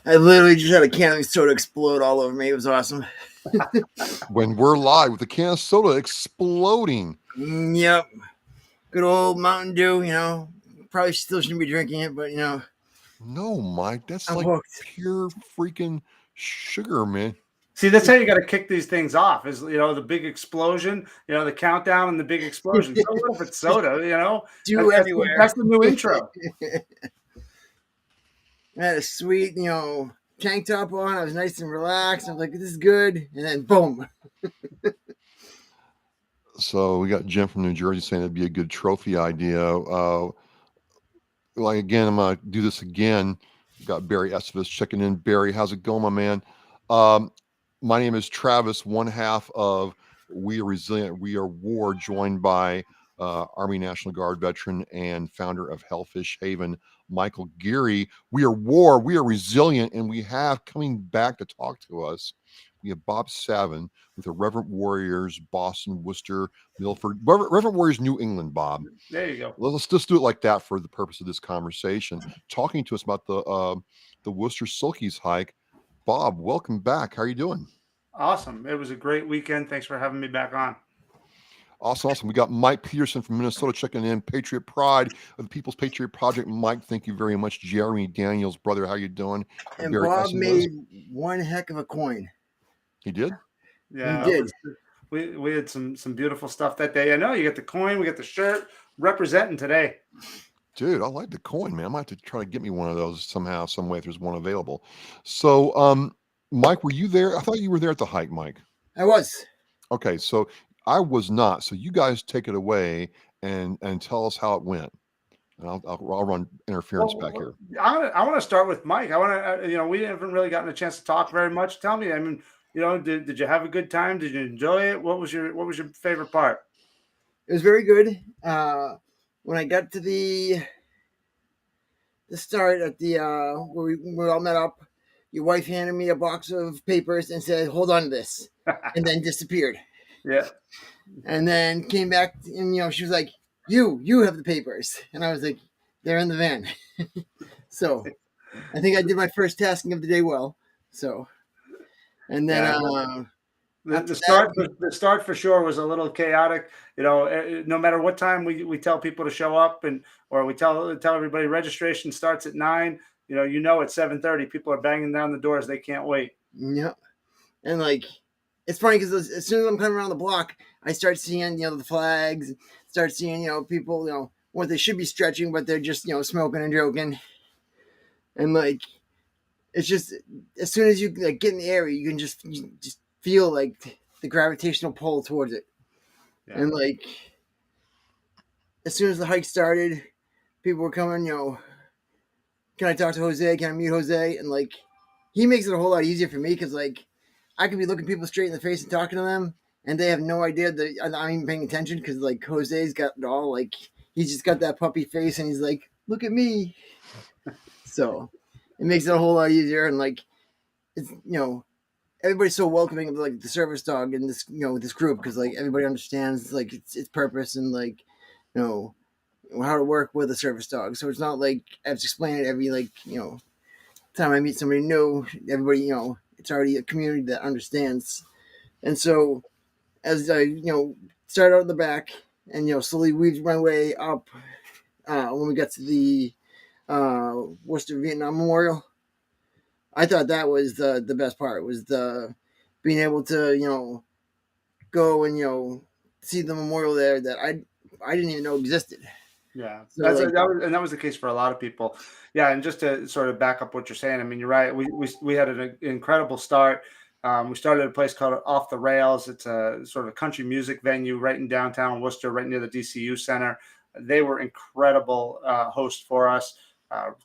I literally just had a can of soda explode all over me. It was awesome. When we're live with the can of soda exploding. Yep. Good old Mountain Dew, Probably still shouldn't be drinking it, but, No, Mike, that's I'm like hooked. pure freaking sugar, man. See, that's how you got to kick these things off is, the big explosion, the countdown and the big explosion. So what if it's soda, Dew everywhere. That's the new intro. I had a sweet, tank top on. I was nice and relaxed. I was like, this is good. And then boom. So we got Jim from New Jersey saying it'd be a good trophy idea. Again, I'm going to do this again. Got Barry Estevez checking in. Barry, how's it going, my man? My name is Travis, one half of We Are Resilient, We Are W.A.R, joined by Army National Guard veteran and founder of Hellfish Haven, Michael Geary. We are W.A.R, We Are Resilient, and we have coming back to talk to us, we have Bob Savin with the Irreverent Warriors, Boston, Worcester, Milford. Irreverent Warriors, New England, Bob. There you go. Let's just do it like that for the purpose of this conversation. Talking to us about the Worcester Silkies hike. Bob, welcome back. How are you doing? Awesome. It was a great weekend. Thanks for having me back on. Awesome. We got Mike Peterson from Minnesota checking in. Patriot Pride of the People's Patriot Project. Mike, thank you very much. Jeremy Daniels, brother, how you doing? And Barry Bob made one heck of a coin. He did? Yeah, he did. We had some beautiful stuff that day. I know you get the coin, we get the shirt, representing today. Dude, I like the coin, man. I might have to try to get me one of those somehow, some way, if there's one available. So, Mike, were you there? I thought you were there at the hike, Mike. I was. Okay, so I was not. So you guys take it away and tell us how it went. And I'll run interference back here. I want to start with Mike. I want to, we haven't really gotten a chance to talk very much. Tell me, I mean, did you have a good time? Did you enjoy it? What was your favorite part? It was very good. When I got to the start at the where we all met up, your wife handed me a box of papers and said, "Hold on to this," and then disappeared. Yeah. And then came back, and she was like, "You have the papers," and I was like, "They're in the van." So, I think I did my first tasking of the day well. So, and then the start for sure was a little chaotic. No matter what time we tell people to show up, or we tell everybody registration starts at 9. At 7:30 people are banging down the doors. They can't wait. Yeah, and it's funny because as soon as I'm coming around the block, I start seeing the flags, start seeing people what they should be stretching, but they're just smoking and joking, and it's just as soon as you get in the area, you can just feel the gravitational pull towards it. Yeah. And as soon as the hike started, people were coming, can I talk to Jose? Can I meet Jose? And he makes it a whole lot easier for me because I can be looking people straight in the face and talking to them, and they have no idea that I'm not even paying attention because Jose's got it all he's just got that puppy face and he's like, look at me. So it makes it a whole lot easier, and it's everybody's so welcoming of the service dog in this this group because everybody understands its purpose and how to work with a service dog. So it's not I have to explain it every time I meet somebody new. Everybody it's already a community that understands. And so as I start out in the back and slowly weaved my way up when we got to the Worcester Vietnam Memorial, I thought that was the best part, was being able to go and see the memorial there that I didn't even know existed. Yeah, so that was the case for a lot of people. Yeah, and just to sort of back up what you're saying, I mean, you're right. We had an incredible start. We started at a place called Off the Rails. It's a sort of a country music venue right in downtown Worcester, right near the DCU Center. They were incredible hosts for us.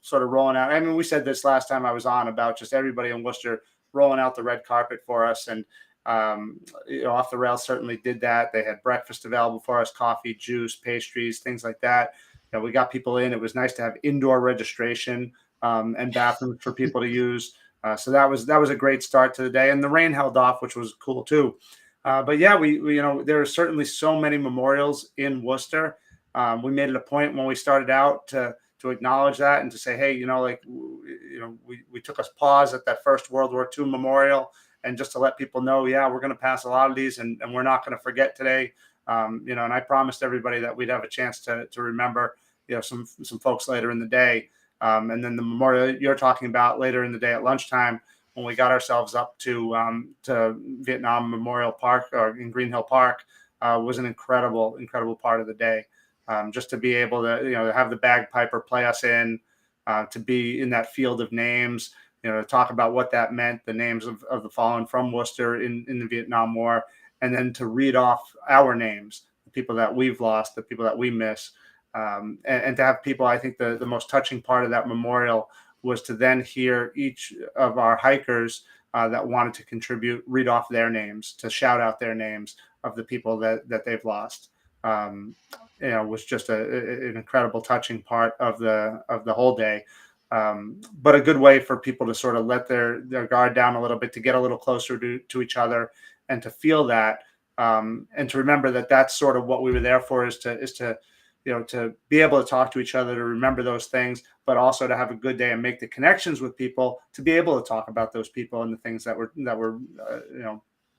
Sort of rolling out. I mean, we said this last time I was on about just everybody in Worcester rolling out the red carpet for us. And, Off the Rails certainly did that. They had breakfast available for us, coffee, juice, pastries, things like that. We got people in. It was nice to have indoor registration and bathrooms for people to use. So that was a great start to the day. And the rain held off, which was cool too. But yeah, we there are certainly so many memorials in Worcester. We made it a point when we started out to to acknowledge that and to say, hey, like, we took a pause at that first World War II memorial, and just to let people know, yeah, we're going to pass a lot of these, and we're not going to forget today. And I promised everybody that we'd have a chance to remember, some folks later in the day. And then the memorial you're talking about later in the day at lunchtime, when we got ourselves up to Vietnam Memorial Park, or in Green Hill Park, was an incredible part of the day. Just to be able to, have the bagpiper play us in, to be in that field of names, to talk about what that meant, the names of the fallen from Worcester in the Vietnam War, and then to read off our names, the people that we've lost, the people that we miss. And to have people, I think the most touching part of that memorial was to then hear each of our hikers that wanted to contribute read off their names, to shout out their names of the people that they've lost. Was just an incredible, touching part of the whole day. But a good way for people to sort of let their guard down a little bit, to get a little closer to each other, and to feel that, and to remember that that's sort of what we were there for, is to to be able to talk to each other, to remember those things, but also to have a good day and make the connections with people, to be able to talk about those people and the things that were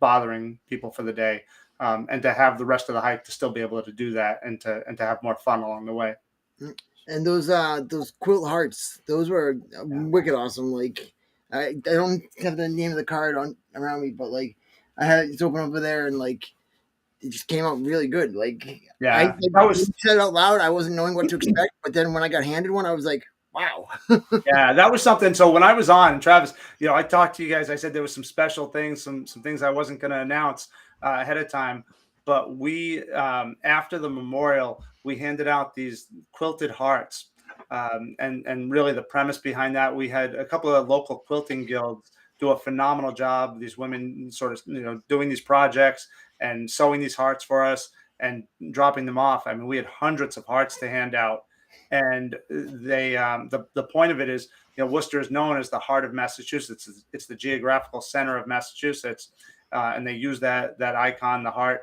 bothering people for the day, and to have the rest of the hike to still be able to do that, and to have more fun along the way. And those quilt hearts, those were wicked awesome. Like, I don't have the name of the card around me, but like, I had it open over there, and like, it just came out really good. Like, Yeah, I said it out loud, I wasn't knowing what to expect, but then when I got handed one, I was like, wow. Yeah, that was something. So when I was on, Travis, I talked to you guys. I said there was some special things, some things I wasn't going to announce ahead of time. But we, after the memorial, we handed out these quilted hearts, and really the premise behind that, we had a couple of local quilting guilds do a phenomenal job. These women sort of doing these projects and sewing these hearts for us and dropping them off. I mean, we had hundreds of hearts to hand out. And they, the point of it is, Worcester is known as the heart of Massachusetts. It's the geographical center of Massachusetts, and they use that icon, the heart,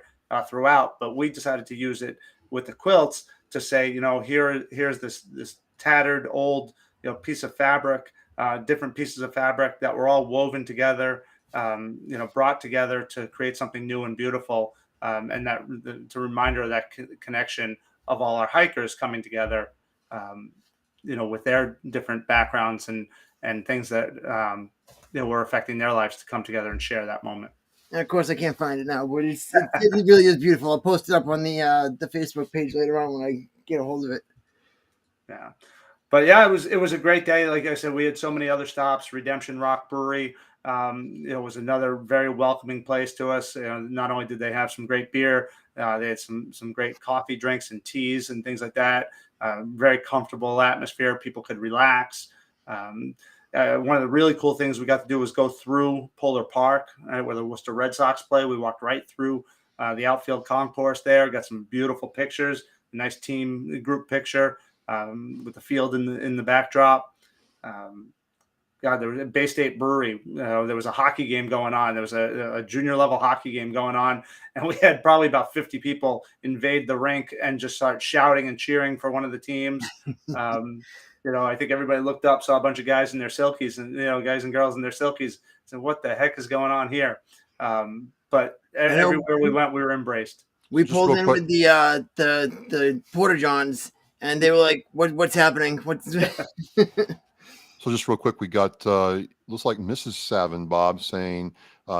throughout. But we decided to use it with the quilts to say, here's this tattered old piece of fabric, different pieces of fabric that were all woven together, brought together to create something new and beautiful, and that to reminder of that connection of all our hikers coming together, with their different backgrounds and things that were affecting their lives, to come together and share that moment. And of course, I can't find it now, but it really is beautiful. I'll post it up on the Facebook page later on when I get a hold of it. Yeah, but yeah, it was a great day. Like I said, we had so many other stops. Redemption Rock Brewery, was another very welcoming place to us. Not only did they have some great beer, they had some great coffee, drinks, and teas and things like that. Very comfortable atmosphere. People could relax. One of the really cool things we got to do was go through Polar Park, where the Worcester Red Sox play. We walked right through the outfield concourse there. Got some beautiful pictures. A nice team group picture with the field in the backdrop. There was a Bay State Brewery. There was a hockey game going on. There was a junior level hockey game going on, and we had probably about 50 people invade the rink and just start shouting and cheering for one of the teams. I think everybody looked up, saw a bunch of guys in their silkies, and guys and girls in their silkies, said, "What the heck is going on here?" But everywhere we went, we were embraced. We pulled in with the Porta Johns, and they were like, "What's happening? What's?" So just real quick, we got looks like Mrs. Savin, Bob, saying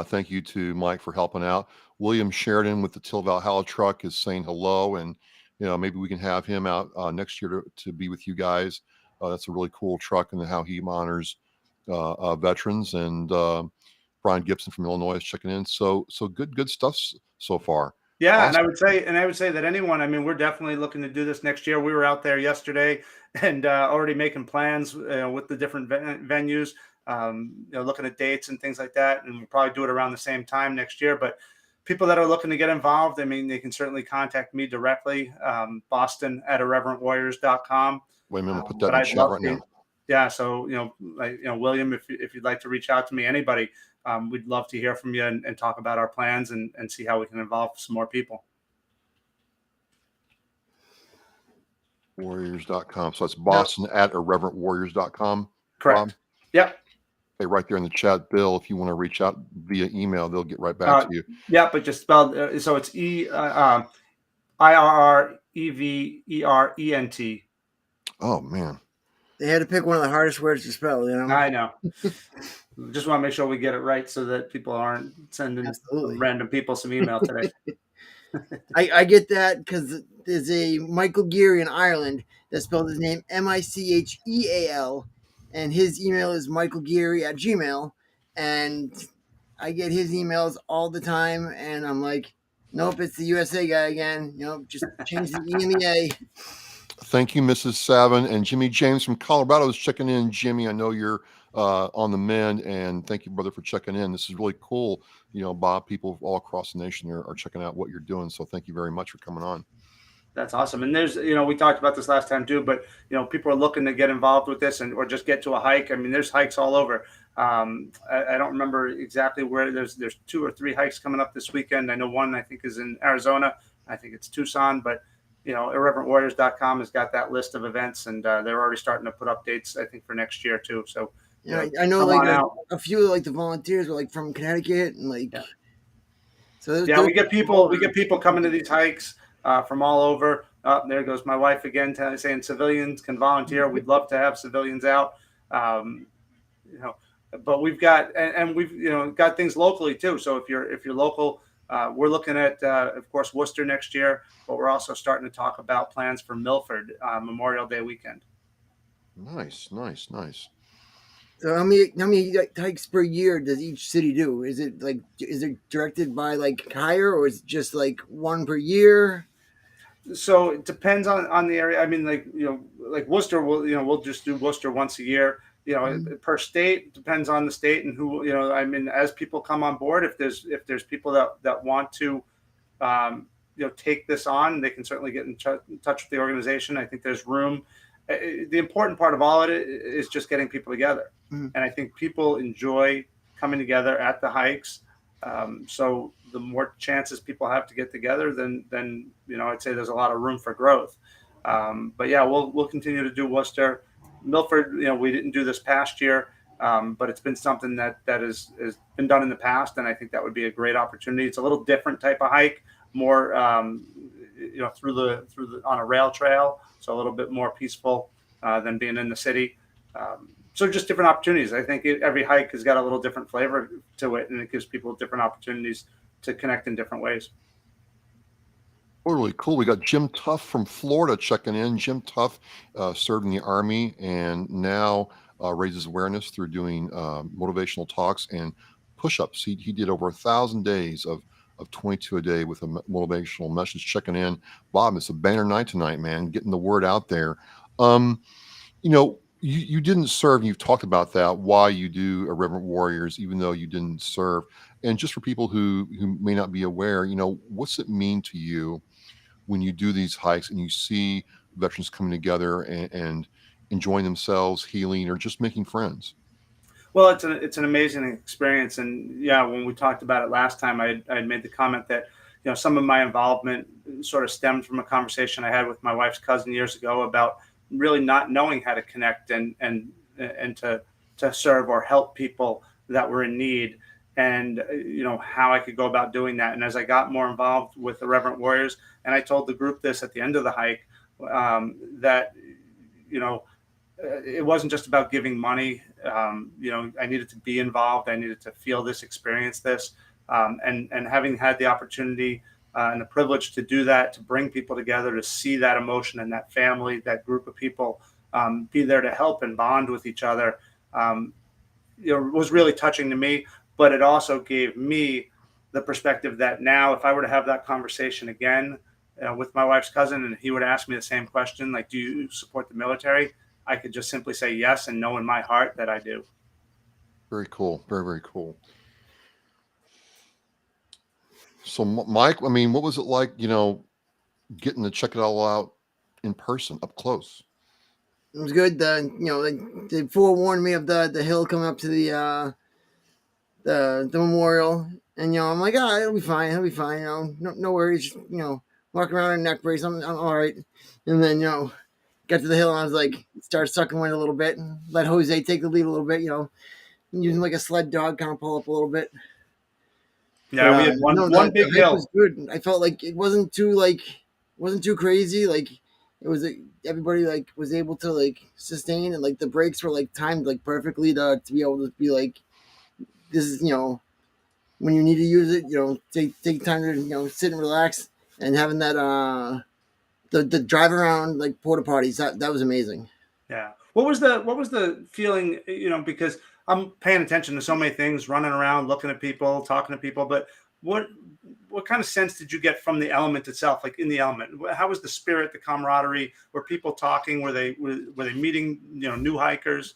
thank you to Mike for helping out. William Sheridan with the Till Valhalla truck is saying hello, and maybe we can have him out next year to be with you guys. That's a really cool truck, and how he honors veterans. And Brian Gibson from Illinois is checking in. So good stuff so far. Yeah, awesome. and I would say that anyone, I mean, we're definitely looking to do this next year. We were out there yesterday and already making plans with the different venues, looking at dates and things like that. And we'll probably do it around the same time next year. But people that are looking to get involved, I mean, they can certainly contact me directly, Boston@irreverentwarriors.com. Wait a minute, put that in the chat right now. Yeah, so William, if you'd like to reach out to me, anybody, we'd love to hear from you and talk about our plans and see how we can involve some more people. Warriors.com. So that's Boston at irreverentwarriors.com. Correct. Bob? Yep. Hey, right there in the chat, Bill, if you want to reach out via email, they'll get right back to you. Yeah, but just spelled so it's IRREVERENT. Oh man. They had to pick one of the hardest words to spell, you know. I know. Just want to make sure we get it right so that people aren't sending random people some email today. I get that because there's a Michael Geary in Ireland that spelled his name Micheal, and his email is michaelgeary@gmail, and I get his emails all the time, and I'm like, nope, it's the USA guy again. Just change the E and the A. Thank you, Mrs. Savin. And Jimmy James from Colorado is checking in. Jimmy, I know you're on the mend, and thank you, brother, for checking in. This is really cool. Bob, people all across the nation are checking out what you're doing. So thank you very much for coming on. That's awesome. And there's, we talked about this last time too, but people are looking to get involved with this or just get to a hike. I mean, there's hikes all over. I don't remember exactly where. There's 2 or 3 hikes coming up this weekend. I know one I think is in Arizona. I think it's Tucson, but irreverentwarriors.com has got that list of events, and they're already starting to put updates, I think, for next year too. So I know like a few like the volunteers were like from Connecticut and like. Yeah. So we get people coming to these hikes from all over. There goes my wife again saying civilians can volunteer. We'd love to have civilians out. But we've got and we've got things locally too. So if you're local, we're looking at of course Worcester next year, but we're also starting to talk about plans for Milford Memorial Day weekend. Nice. So how many hikes per year does each city do? Is it directed by like higher, or is it just like one per year? So it depends on the area. I mean, like Worcester, we'll just do Worcester once a year. Per state, depends on the state and who. I mean, as people come on board, if there's people that want to, take this on, they can certainly get in touch with the organization. I think there's room. The important part of all of it is just getting people together. And I think people enjoy coming together at the hikes. So the more chances people have to get together, then I'd say there's a lot of room for growth. But yeah, we'll continue to do Worcester. Milford, we didn't do this past year, but it's been something that has been done in the past, and I think that would be a great opportunity. It's a little different type of hike, more through the on a rail trail, so a little bit more peaceful than being in the city. So just different opportunities. I think every hike has got a little different flavor to it, and it gives people different opportunities to connect in different ways. Really cool. We got Jim Tuff from Florida checking in. Jim Tuff served in the Army and now raises awareness through doing motivational talks and push-ups. He did over 1,000 days of 22 a day with a motivational message. Checking in. Bob, it's a banner night tonight, man. Getting the word out there. You didn't serve, and you've talked about that, why you do Irreverent Warriors, even though you didn't serve. And just for people who may not be aware, what's it mean to you when you do these hikes and you see veterans coming together and enjoying themselves, healing, or just making friends? Well, it's an amazing experience. And yeah, when we talked about it last time, I had made the comment that, some of my involvement sort of stemmed from a conversation I had with my wife's cousin years ago about really not knowing how to connect and to serve or help people that were in need, and how I could go about doing that. And as I got more involved with Irreverent Warriors, and I told the group this at the end of the hike, that it wasn't just about giving money. I needed to be involved. I needed to feel this, experience this, and having had the opportunity and the privilege to do that, to bring people together, to see that emotion and that family, that group of people, be there to help and bond with each other, was really touching to me. But it also gave me the perspective that now, if I were to have that conversation again with my wife's cousin, and he would ask me the same question, like, do you support the military? I could just simply say yes and know in my heart that I do. Very cool. Very, very cool. So, Mike, I mean, what was it like, getting to check it all out in person, up close? It was good. They forewarned me of the hill coming up to the memorial, and I'm like, it'll be fine. No worries. Walking around in a neck brace, I'm all right. And then got to the hill and I was like, started sucking wind a little bit and let Jose take the lead a little bit, using like a sled dog, kind of pull up a little bit. Yeah, But we had no, one the big hike hill. was good. I felt like it wasn't too crazy. Like it was everybody like was able to like sustain, and like the breaks were like timed like perfectly to be able to be like, this is when you need to use it, take time to sit and relax, and having that the drive around like porta potties, that was amazing. Yeah. What was the feeling, because I'm paying attention to so many things, running around, looking at people, talking to people, but what what kind of sense did you get from the element itself, like in the element? How was the spirit, the camaraderie? Were people talking? Were they meeting, new hikers?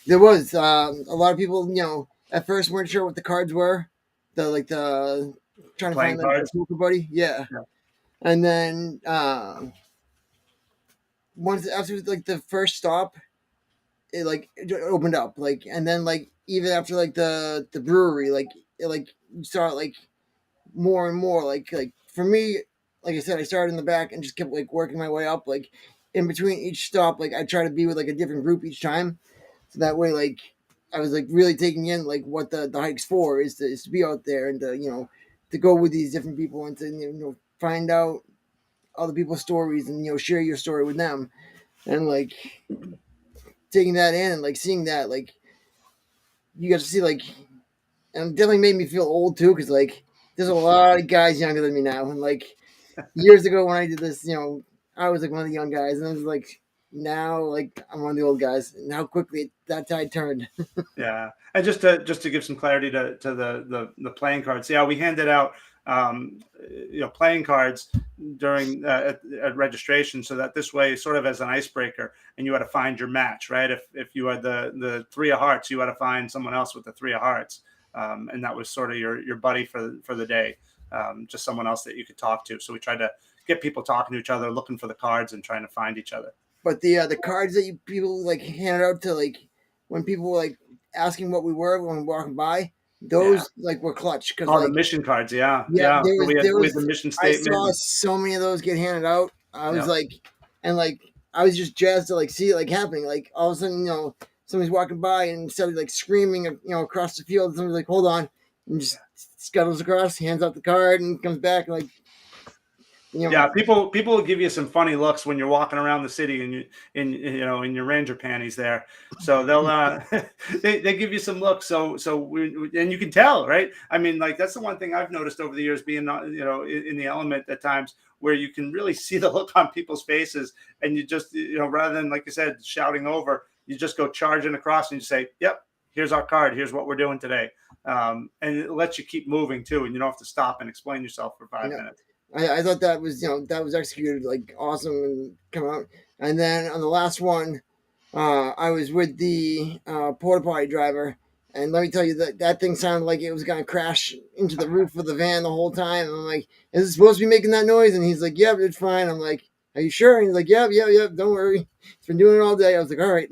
There was a lot of people, at first weren't sure what the cards were, the The trying to playing find like the cards? poker buddy, yeah. Yeah. And then once after like the first stop, it opened up, like, and then like even after like the brewery, like you saw it like more and more, like for me, like I said, I started in the back and just kept like working my way up, like in between each stop, like I try to be with like a different group each time, so that way like I was like really taking in like what the hike's for, is to be out there and to go with these different people and to find out other people's stories and share your story with them, and like taking that in and like seeing that, like you got to see like, and it definitely made me feel old too, because like there's a lot of guys younger than me now, and like years ago when I did this, I was like one of the young guys, and I was like, now like I'm one of the old guys, and how quickly that tide turned. Yeah, and just to give some clarity to the playing cards. Yeah, we handed out playing cards during at registration, so that this way, sort of as an icebreaker, and you had to find your match, right? If you had the three of hearts, you had to find someone else with the three of hearts, and that was sort of your buddy for the day, just someone else that you could talk to. So we tried to get people talking to each other, looking for the cards, and trying to find each other. But the cards that people like handed out to like when people were like asking what we were when we were walking by, Yeah. those like were clutch, because Oh, the like, mission cards. Yeah, yeah, yeah. there So was we had the mission I statement. saw so many of those get handed out. I was Yeah. like, and like I was just jazzed to like see it like happening. Like all of a sudden, somebody's walking by and instead of like screaming, across the field, somebody's like, "Hold on," and just scuttles across, hands out the card, and comes back like, Yeah, people will give you some funny looks when you're walking around the city and in your ranger panties there. So they'll they give you some looks. And you can tell, right? I mean, like that's the one thing I've noticed over the years being in the element at times where you can really see the look on people's faces, and you just rather than like you said shouting over, you just go charging across and you say, "Yep, here's our card. Here's what we're doing today," and it lets you keep moving too, and you don't have to stop and explain yourself for you 5 minutes. I thought that was that was executed like awesome and come out. And then on the last one, I was with the porta potty driver, and let me tell you that thing sounded like it was gonna crash into the roof of the van the whole time. And I'm like, "Is it supposed to be making that noise?" And he's like, "Yep, it's fine." I'm like, "Are you sure?" And he's like, "Yep, yep, yep. Don't worry. It's been doing it all day." I was like, "All right."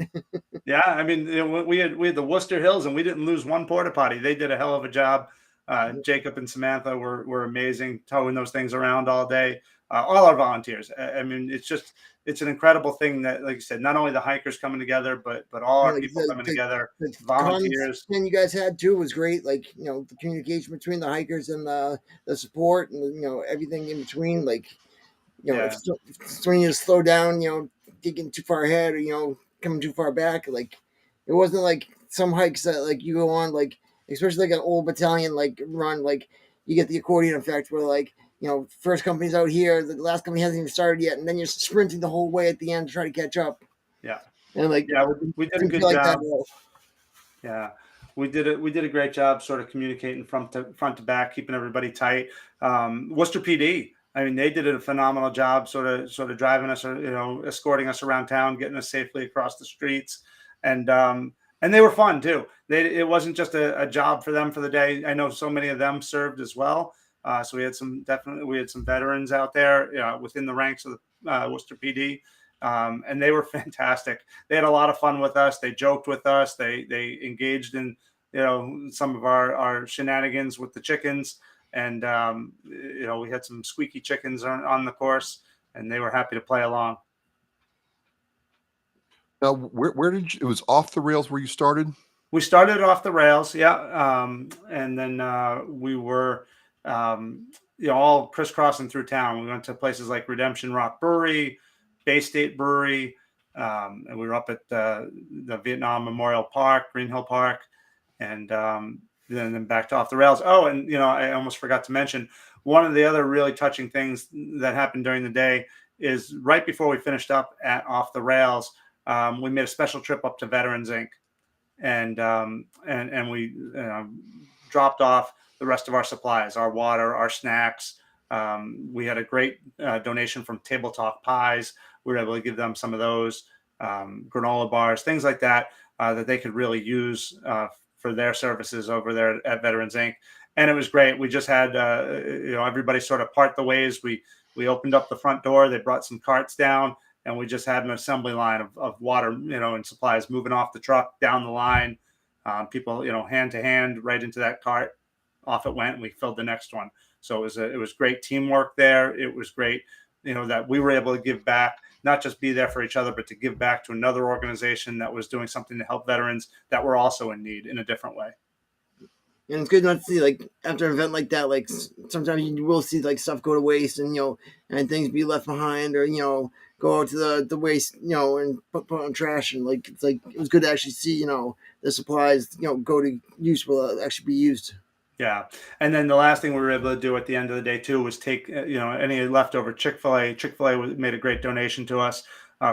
Yeah, I mean, we had the Worcester Hills, and we didn't lose one porta potty. They did a hell of a job. Jacob and Samantha were amazing, towing those things around all day. All our volunteers. I mean, it's an incredible thing that, like you said, not only the hikers coming together, but all our Like people coming together, the volunteers. conversation you guys had too was great. Like the communication between the hikers and the support and everything in between. Like Yeah, if someone needs to slow down, getting too far ahead or coming too far back, like it wasn't like some hikes that like you go on, like especially like an old battalion like run, like you get the accordion effect where like first company's out here, the last company hasn't even started yet, and then you're sprinting the whole way at the end to try to catch up, yeah, and like yeah. We did a didn't good feel like that job. at all. Yeah, we did a great job sort of communicating front to back, keeping everybody tight. Worcester PD, I mean, they did a phenomenal job, sort of driving us, escorting us around town, getting us safely across the streets, and they were fun too. It wasn't just a job for them for the day. I know so many of them served as well. So we had some veterans out there, within the ranks of the Worcester PD, and they were fantastic. They had a lot of fun with us. They joked with us. They engaged in some of our shenanigans with the chickens, and we had some squeaky chickens on the course, and they were happy to play along. Now, where did you, it was off the rails where you started? We started off the rails, yeah, and then we were, all crisscrossing through town. We went to places like Redemption Rock Brewery, Bay State Brewery, and we were up at the Vietnam Memorial Park, Green Hill Park, and then back to off the rails. Oh, and I almost forgot to mention one of the other really touching things that happened during the day is right before we finished up at off the rails, we made a special trip up to Veterans Inc. And we dropped off the rest of our supplies, our water, our snacks. We had a great donation from Table Talk Pies. We were able to give them some of those granola bars, things like that, that they could really use for their services over there at Veterans Inc. And it was great. We just had everybody sort of part the ways. We opened up the front door. They brought some carts down, and we just had an assembly line of water, and supplies moving off the truck down the line. People, hand to hand, right into that cart. Off it went, and we filled the next one. So it was great teamwork there. It was great, that we were able to give back, not just be there for each other, but to give back to another organization that was doing something to help veterans that were also in need in a different way. And it's good not to see, like, after an event like that, like, sometimes you will see, like, stuff go to waste and, and things be left behind or, go out to the waste, and put on trash. And, like, it's like, it was good to actually see, the supplies, go to use, will actually be used. Yeah. And then the last thing we were able to do at the end of the day, too, was take, any leftover Chick-fil-A. Chick-fil-A made a great donation to us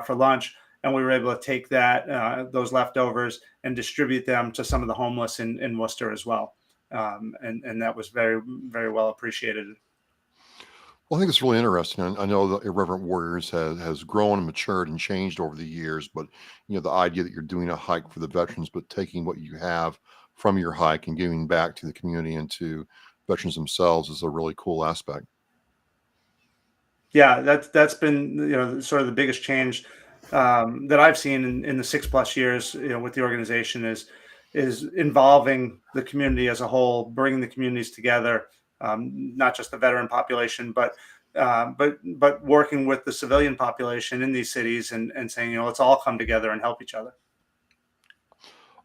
for lunch. And we were able to take those leftovers and distribute them to some of the homeless in Worcester as well. And that was very, very well appreciated. Well, I think it's really interesting. I know the Irreverent Warriors has grown and matured and changed over the years, but the idea that you're doing a hike for the veterans, but taking what you have from your hike and giving back to the community and to veterans themselves is a really cool aspect. Yeah, that's been sort of the biggest change that I've seen in the 6+ years with the organization is involving the community as a whole, bringing the communities together, not just the veteran population, but working with the civilian population in these cities and saying, let's all come together and help each other.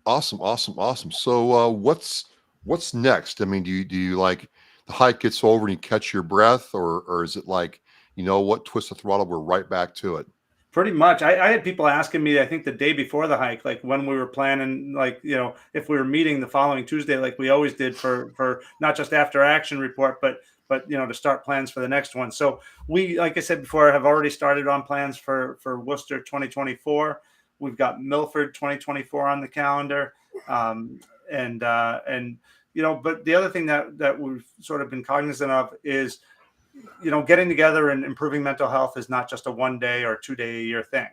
Awesome, awesome, awesome. So, what's next? I mean, do you like the hike gets over and you catch your breath, or is it like, what, twist the throttle, we're right back to it? Pretty much. I had people asking me, I think the day before the hike, like when we were planning, like, if we were meeting the following Tuesday, like we always did for not just after action report, but to start plans for the next one. So we, like I said before, have already started on plans for Worcester 2024. We've got Milford 2024 on the calendar. But the other thing that we've sort of been cognizant of is, getting together and improving mental health is not just a 1 day or 2 day a year thing.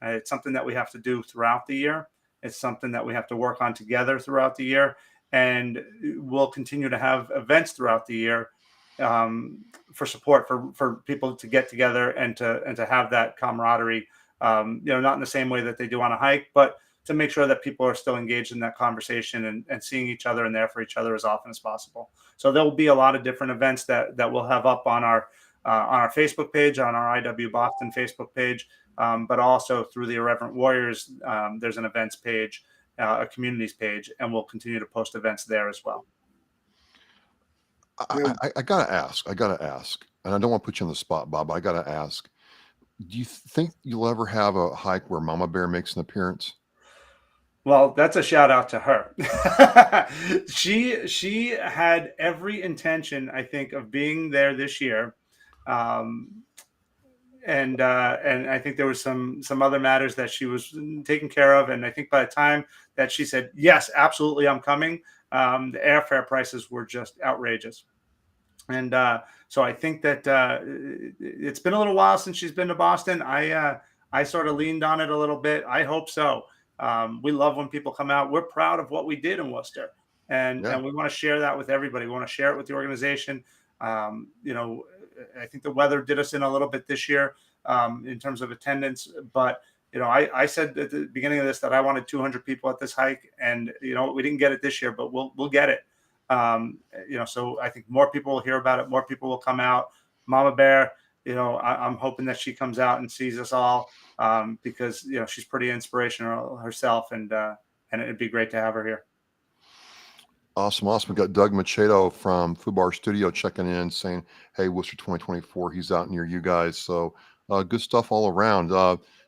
It's something that we have to do throughout the year. It's something that we have to work on together throughout the year. And we'll continue to have events throughout the year for support for people to get together and to have that camaraderie, not in the same way that they do on a hike, but to make sure that people are still engaged in that conversation and seeing each other and there for each other as often as possible. So there will be a lot of different events that we'll have up on our Facebook page, on our IW Boston Facebook page, but also through the Irreverent Warriors. There's an events page, a communities page, and we'll continue to post events there as well. I gotta ask, and I don't want to put you on the spot, Bob, but I gotta ask, do you think you'll ever have a hike where Mama Bear makes an appearance? Well, that's a shout out to her. She had every intention, I think, of being there this year, and I think there was some other matters that she was taking care of, and I think by the time that she said yes, absolutely, I'm coming, the airfare prices were just outrageous, and so I think that it's been a little while since she's been to Boston. I sort of leaned on it a little bit. I hope so. We love when people come out. We're proud of what we did in Worcester, and we want to share that with everybody. We want to share it with the organization. I think the weather did us in a little bit this year in terms of attendance, but I said at the beginning of this that I wanted 200 people at this hike, and we didn't get it this year, but we'll get it. So I think more people will hear about it. More people will come out. Mama Bear, I'm hoping that she comes out and sees us all, because she's pretty inspirational herself, and it'd be great to have her here. Awesome. We got Doug Machado from Fubar Studio checking in, saying, "Hey, Worcester 2024, he's out near you guys." So good stuff all around.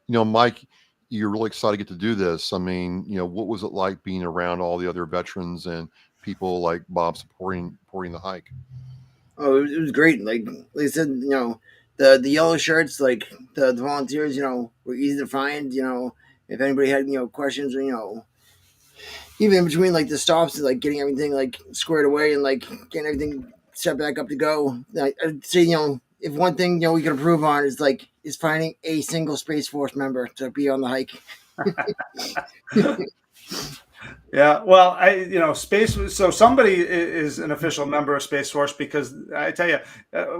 Mike, you're really excited to get to do this. I mean, what was it like being around all the other veterans and people like Bob supporting the hike? Oh, it was great. Like I said, the yellow shirts, like the volunteers, were easy to find. If anybody had questions, or even in between like the stops, like getting everything like squared away and like getting everything set back up to go. I'd say if one thing we could improve on is finding a single Space Force member to be on the hike. Yeah, well, Space. So somebody is an official member of Space Force, because I tell you,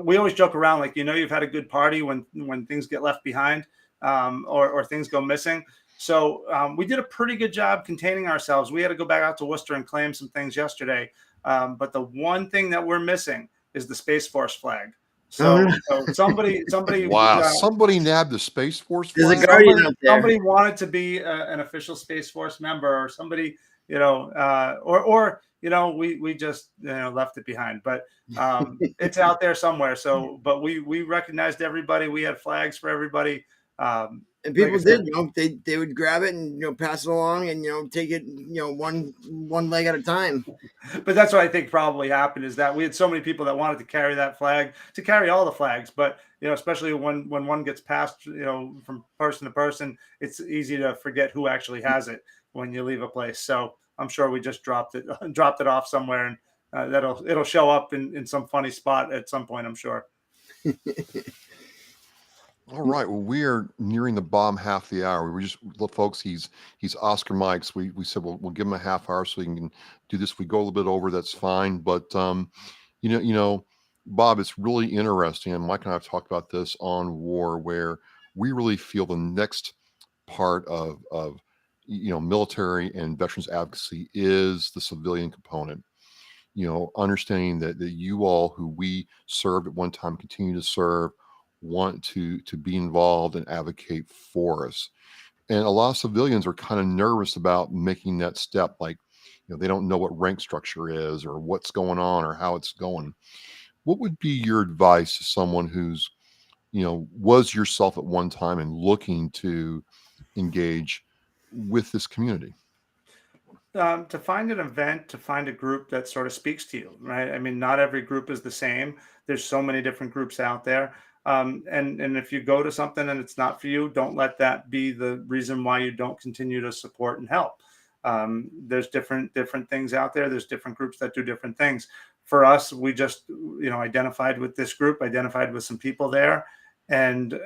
we always joke around like, you've had a good party when things get left behind, or things go missing. So we did a pretty good job containing ourselves. We had to go back out to Worcester and claim some things yesterday, but the one thing that we're missing is the Space Force flag. So, somebody, wow, somebody nabbed the Space Force There's flag? a guardian out there. Somebody wanted to be an official Space Force member, or somebody, or we just left it behind, but it's out there somewhere. So, but we recognized everybody. We had flags for everybody. And people did, they would grab it and pass it along and take it one leg at a time. But that's what I think probably happened, is that we had so many people that wanted to carry that flag, to carry all the flags, but especially when one gets passed from person to person, it's easy to forget who actually has it when you leave a place. So I'm sure we just dropped it off somewhere, and it'll show up in some funny spot at some point, I'm sure. All right. Well, we are nearing the bottom half of the hour. We were just, folks, he's Oscar Mike's. We said we'll give him a half hour so he can do this. If we go a little bit over, that's fine. But Bob, it's really interesting. And Mike and I have talked about this on WAR, where we really feel the next part of military and veterans advocacy is the civilian component. Understanding that you all who we served at one time, continue to serve, want to be involved and advocate for us. And a lot of civilians are kind of nervous about making that step. Like, they don't know what rank structure is, or what's going on, or how it's going. What would be your advice to someone who's, was yourself at one time and looking to engage with this community? To find an event, to find a group that sort of speaks to you, right? I mean, not every group is the same. There's so many different groups out there. And if you go to something and it's not for you, don't let that be the reason why you don't continue to support and help. There's different things out there. There's different groups that do different things. For us, we just, identified with this group, identified with some people there. And, we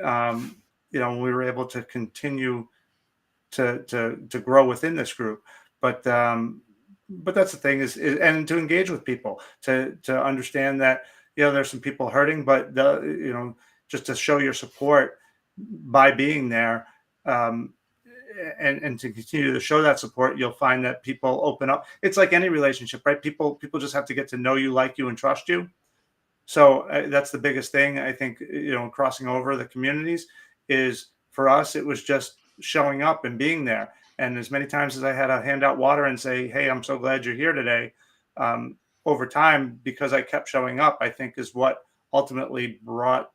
were able to continue to grow within this group. But that's the thing is and to engage with people, to understand that there's some people hurting, but just to show your support by being there, and to continue to show that support, you'll find that people open up. It's like any relationship, right? People just have to get to know you, like you, and trust you. So that's the biggest thing, I think, crossing over the communities is, for us, it was just showing up and being there. And as many times as I had to hand out water and say, "Hey, I'm so glad you're here today," over time, because I kept showing up, I think is what ultimately brought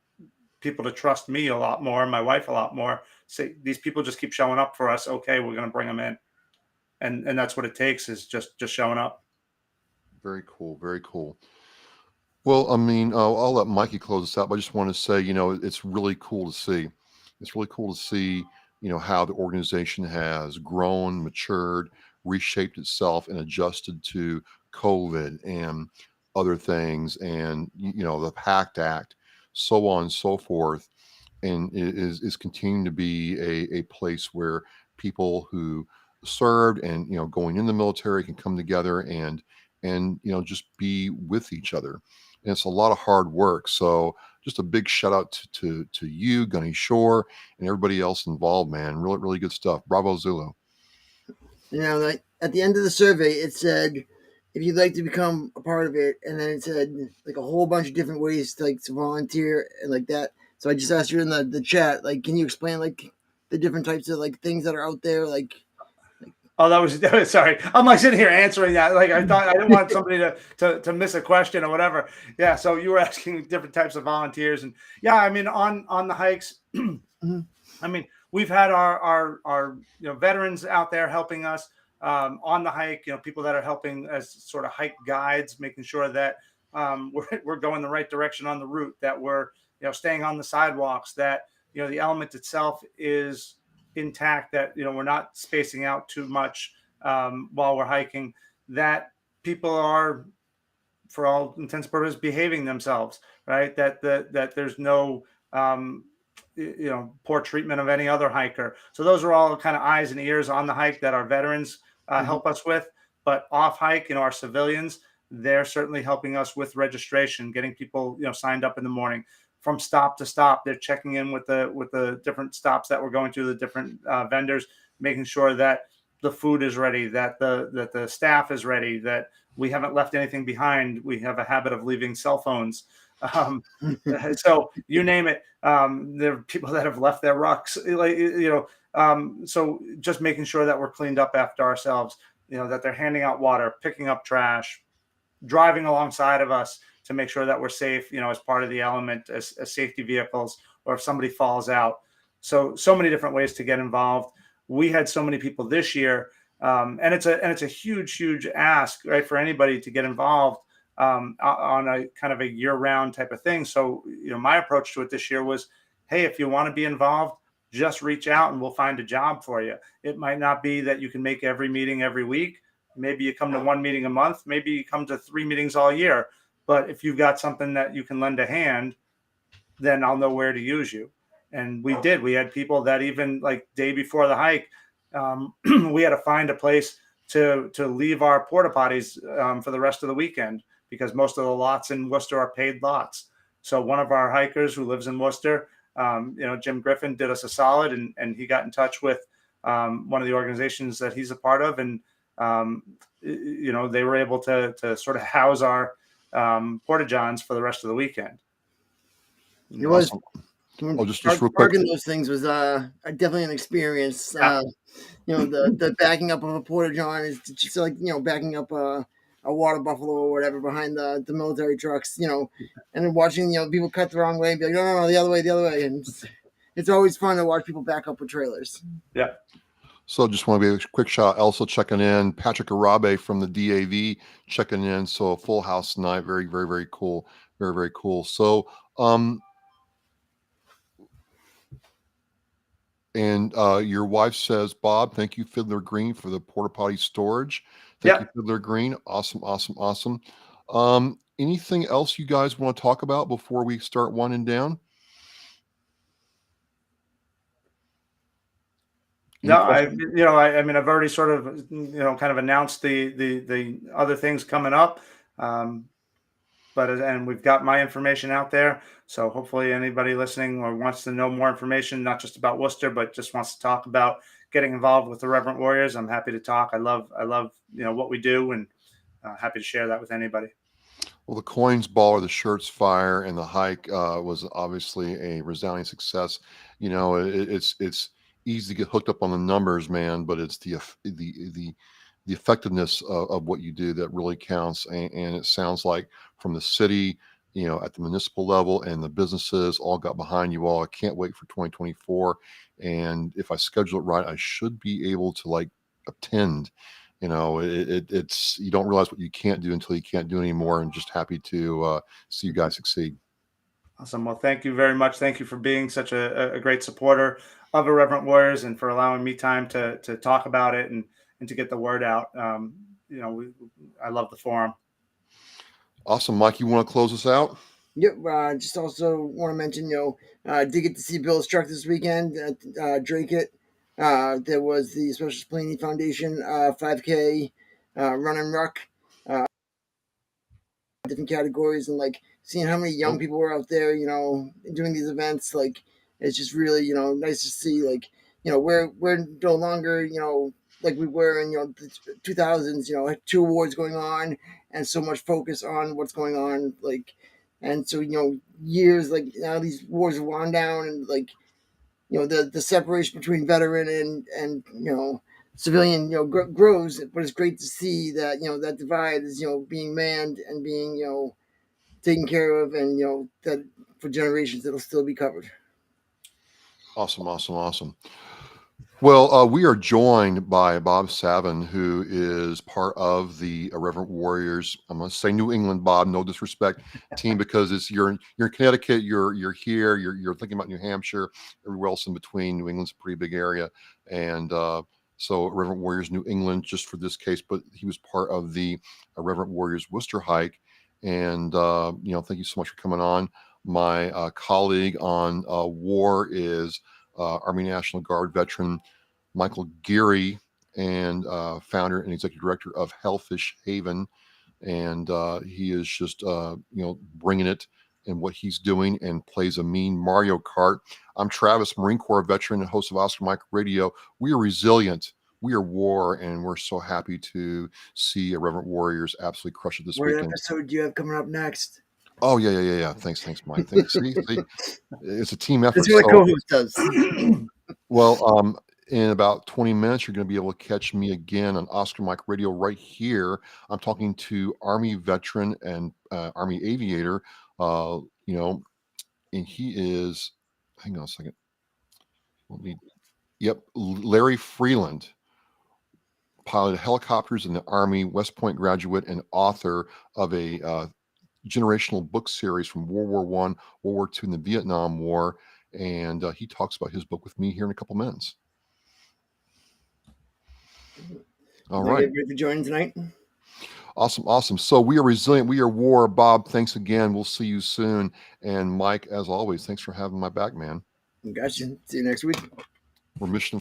people to trust me a lot more, and my wife a lot more. Say, these people just keep showing up for us. Okay, we're going to bring them in. And that's what it takes, is just showing up. Very cool. Very cool. Well, I mean, I'll let Mikey close this out, but I just want to say, it's really cool to see. It's really cool to see, how the organization has grown, matured, reshaped itself, and adjusted to COVID and other things, and the PACT Act, so on and so forth, and it is continuing to be a place where people who served and going in the military can come together and just be with each other. And it's a lot of hard work. So just a big shout out to you, Gunny Shore, and everybody else involved, man. Really, really good stuff. Bravo, Zulu. Like at the end of the survey, it said if you'd like to become a part of it, and then it said like a whole bunch of different ways to volunteer and like that. So I just asked you in the chat, like, can you explain like the different types of like things that are out there, like. Oh, that was sorry. I'm like sitting here answering that. Like I thought I didn't want somebody to miss a question or whatever. Yeah. So you were asking different types of volunteers, and yeah, I mean on the hikes, Mhm. I mean we've had our veterans out there helping us on the hike. People that are helping as sort of hike guides, making sure that we're going the right direction on the route, that we're staying on the sidewalks, that the element itself is intact, that we're not spacing out too much while we're hiking, that people are, for all intents and purposes, behaving themselves, right? That there's no poor treatment of any other hiker. So those are all kind of eyes and ears on the hike that our veterans help us with. But off hike, our civilians, they're certainly helping us with registration, getting people signed up in the morning. From stop to stop, they're checking in with the different stops that we're going to, the different vendors, making sure that the food is ready, that the staff is ready, that we haven't left anything behind. We have a habit of leaving cell phones. So you name it. There are people that have left their rucks, so just making sure that we're cleaned up after ourselves, that they're handing out water, picking up trash, driving alongside of us to make sure that we're safe, as part of the element, as safety vehicles, or if somebody falls out. So many different ways to get involved. We had so many people this year, and it's a huge ask, right, for anybody to get involved on a kind of a year-round type of thing. So my approach to it this year was, hey, if you want to be involved, just reach out and we'll find a job for you. It might not be that you can make every meeting every week. Maybe you come to one meeting a month. Maybe you come to 3 meetings all year. But if you've got something that you can lend a hand, then I'll know where to use you. And we did. We had people that even like day before the hike, we had to find a place to leave our porta potties for the rest of the weekend, because most of the lots in Worcester are paid lots. So one of our hikers who lives in Worcester, Jim Griffin, did us a solid, and he got in touch with one of the organizations that he's a part of, and they were able to sort of house our porta johns for the rest of the weekend. It was. Oh, just real quick. Parking those things was definitely an experience. The backing up of a porta john is just like backing up a water buffalo or whatever behind the military trucks. And then watching people cut the wrong way and be like, no, the other way, and it's always fun to watch people back up with trailers. Yeah. So just want to be a quick shout. Also checking in, Patrick Arabe from the DAV checking in. So a full house tonight. Very, very, very cool. Very, very cool. So, and your wife says, Bob, thank you, Fiddler Green, for the porta potty storage. Thank you, Fiddler Green. Awesome. Anything else you guys want to talk about before we start winding down? No, I mean, I've already sort of, kind of announced the other things coming up. And we've got my information out there. So hopefully anybody listening or wants to know more information, not just about Worcester, but just wants to talk about getting involved with the Irreverent Warriors, I'm happy to talk. I love, what we do, and happy to share that with anybody. Well, the coins ball or the shirts fire and the hike was obviously a resounding success. It's easy to get hooked up on the numbers, man, but it's the effectiveness of what you do that really counts. And it sounds like from the city, at the municipal level, and the businesses all got behind you all. I can't wait for 2024. And if I schedule it right, I should be able to attend. It's you don't realize what you can't do until you can't do anymore. And just happy to see you guys succeed. Awesome. Well, thank you very much. Thank you for being such a great supporter of Irreverent Warriors, and for allowing me time to talk about it and to get the word out. I love the forum. Awesome. Mike, you want to close us out? Yep. Just also want to mention, did get to see Bill's truck this weekend at Drake It. There was the Special Splaney Foundation 5K run and ruck, different categories, and seeing how many young people were out there, doing these events. It's just really, nice to see. We're no longer, like we were in the 2000s. 2 awards going on, and so much focus on what's going on. And so, years like now these wars have wound down, and like, the separation between veteran and civilian, grows. But it's great to see that, that divide is, being manned and being, taken care of, and, that for generations it'll still be covered. Awesome. Well, we are joined by Bob Savin, who is part of the Irreverent Warriors. I'm going to say New England, Bob, no disrespect, team, because you're in Connecticut, you're here, you're thinking about New Hampshire, everywhere else in between. New England's a pretty big area, and so Irreverent Warriors New England, just for this case, but he was part of the Irreverent Warriors Worcester Hike, and thank you so much for coming on. My colleague on WAR is Army National Guard veteran Michael Geary, and founder and executive director of Hellfish Haven, and he is just bringing it in what he's doing, and plays a mean Mario Kart. I'm Travis, Marine Corps veteran and host of Oscar Mike Radio. We are resilient. We are WAR, and we're so happy to see Irreverent Warriors absolutely crush it this weekend. What episode do you have coming up next? Oh, yeah. Thanks, Mike. See, it's a team effort. That's what a co-host does. Well, in about 20 minutes, you're going to be able to catch me again on Oscar Mike Radio right here. I'm talking to Army veteran and Army aviator, and he is, hang on a second. Larry Freeland, piloted helicopters in the Army, West Point graduate, and author of a generational book series from World War I, World War II, and the Vietnam War. And he talks about his book with me here in a couple minutes. All right. Ready for joining tonight? Awesome. So we are resilient. We are WAR. Bob, thanks again. We'll see you soon. And Mike, as always, thanks for having my back, man. Gotcha. See you next week. We're mission